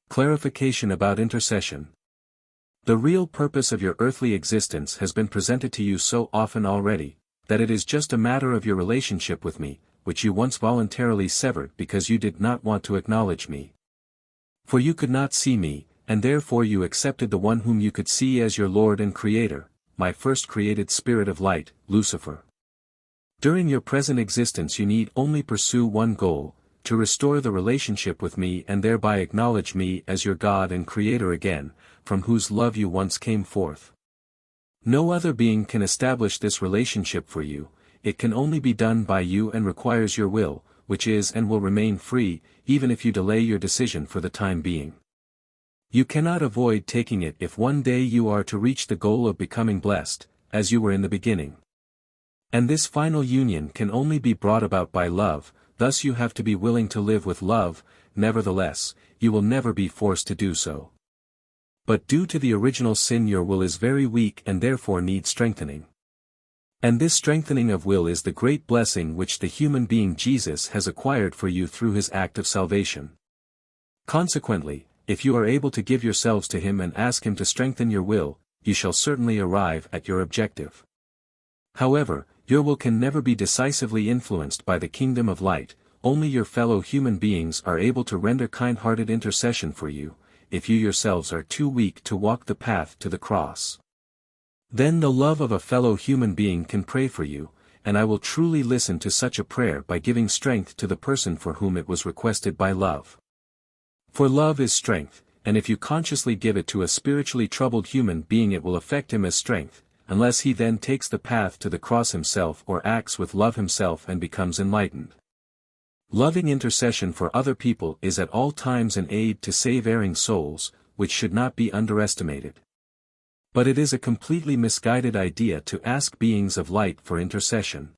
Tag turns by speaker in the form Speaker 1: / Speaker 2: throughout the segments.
Speaker 1: Clarification about intercession. The real purpose of your earthly existence has been presented to you so often already, that it is just a matter of your relationship with me, which you once voluntarily severed because you did not want to acknowledge me. For you could not see me, and therefore you accepted the one whom you could see as your Lord and Creator, my first created spirit of light, Lucifer. During your present existence you need only pursue one goal, to restore the relationship with me and thereby acknowledge me as your God and Creator again, from whose love you once came forth. No other being can establish this relationship for you, it can only be done by you and requires your will, which is and will remain free, even if you delay your decision for the time being. You cannot avoid taking it if one day you are to reach the goal of becoming blessed, as you were in the beginning. And this final union can only be brought about by love, thus you have to be willing to live with love, nevertheless, you will never be forced to do so. But due to the original sin your will is very weak and therefore needs strengthening. And this strengthening of will is the great blessing which the human being Jesus has acquired for you through his act of salvation. Consequently, if you are able to give yourselves to him and ask him to strengthen your will, you shall certainly arrive at your objective. However, your will can never be decisively influenced by the kingdom of light, only your fellow human beings are able to render kind-hearted intercession for you, if you yourselves are too weak to walk the path to the cross. Then the love of a fellow human being can pray for you, and I will truly listen to such a prayer by giving strength to the person for whom it was requested by love. For love is strength, and if you consciously give it to a spiritually troubled human being it will affect him as strength, unless he then takes the path to the cross himself or acts with love himself and becomes enlightened. Loving intercession for other people is at all times an aid to save erring souls, which should not be underestimated. But it is a completely misguided idea to ask beings of light for intercession.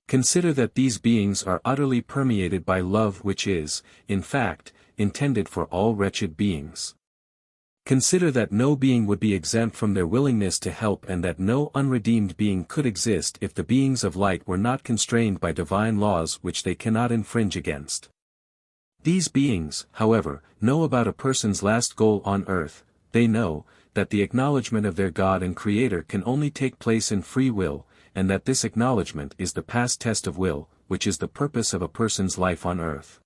Speaker 1: Consider that these beings are utterly permeated by love which is, in fact, intended for all wretched beings. Consider that no being would be exempt from their willingness to help and that no unredeemed being could exist if the beings of light were not constrained by divine laws which they cannot infringe against. These beings, however, know about a person's last goal on earth, they know, that the acknowledgement of their God and Creator can only take place in free will, and that this acknowledgement is the past test of will, which is the purpose of a person's life on earth.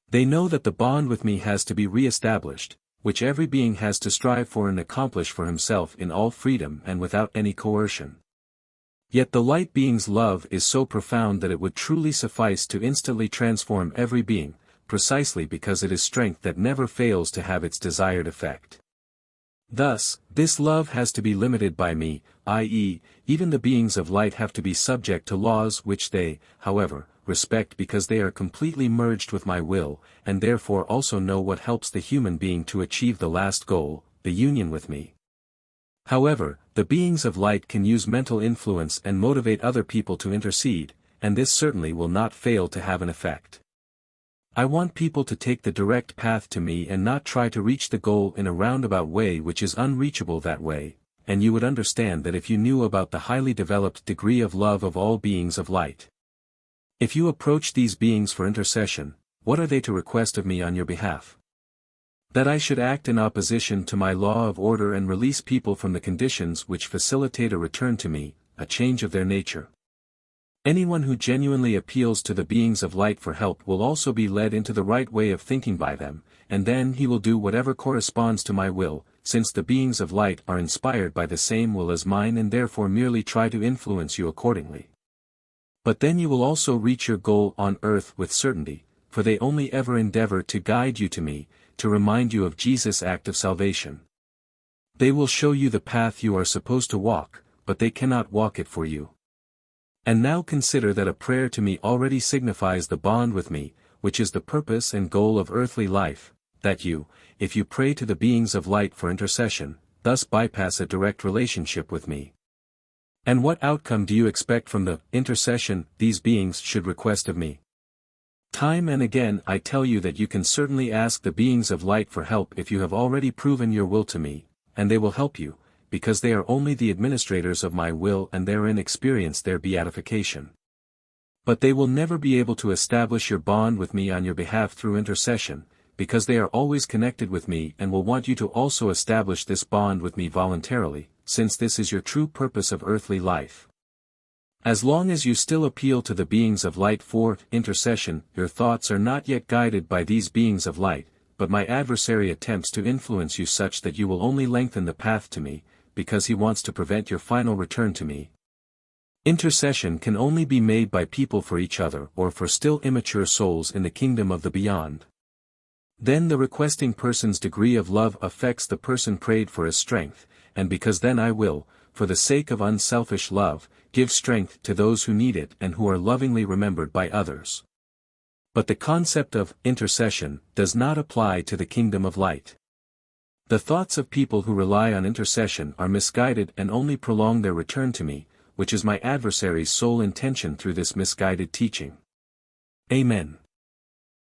Speaker 1: They know that the bond with me has to be re-established, which every being has to strive for and accomplish for himself in all freedom and without any coercion. Yet the light being's love is so profound that it would truly suffice to instantly transform every being, precisely because it is strength that never fails to have its desired effect. Thus, this love has to be limited by me, i.e., even the beings of light have to be subject to laws which they, however, respect because they are completely merged with my will, and therefore also know what helps the human being to achieve the last goal, the union with me. However, the beings of light can use mental influence and motivate other people to intercede, and this certainly will not fail to have an effect. I want people to take the direct path to me and not try to reach the goal in a roundabout way which is unreachable that way, and you would understand that if you knew about the highly developed degree of love of all beings of light. If you approach these beings for intercession, what are they to request of me on your behalf? That I should act in opposition to my law of order and release people from the conditions which facilitate a return to me, a change of their nature. Anyone who genuinely appeals to the beings of light for help will also be led into the right way of thinking by them, and then he will do whatever corresponds to my will, since the beings of light are inspired by the same will as mine and therefore merely try to influence you accordingly. But then you will also reach your goal on earth with certainty, for they only ever endeavor to guide you to me, to remind you of Jesus' act of salvation. They will show you the path you are supposed to walk, but they cannot walk it for you. And now consider that a prayer to me already signifies the bond with me, which is the purpose and goal of earthly life, that you, if you pray to the beings of light for intercession, thus bypass a direct relationship with me. And what outcome do you expect from the intercession these beings should request of me? Time and again I tell you that you can certainly ask the beings of light for help if you have already proven your will to me, and they will help you, because they are only the administrators of my will and therein experience their beatification. But they will never be able to establish your bond with me on your behalf through intercession, because they are always connected with me and will want you to also establish this bond with me voluntarily, since this is your true purpose of earthly life. As long as you still appeal to the beings of light for intercession, your thoughts are not yet guided by these beings of light, but my adversary attempts to influence you such that you will only lengthen the path to me, because he wants to prevent your final return to me. Intercession can only be made by people for each other or for still immature souls in the kingdom of the beyond. Then the requesting person's degree of love affects the person prayed for as strength, and because then I will, for the sake of unselfish love, give strength to those who need it and who are lovingly remembered by others. But the concept of intercession does not apply to the kingdom of light. The thoughts of people who rely on intercession are misguided and only prolong their return to me, which is my adversary's sole intention through this misguided teaching. Amen.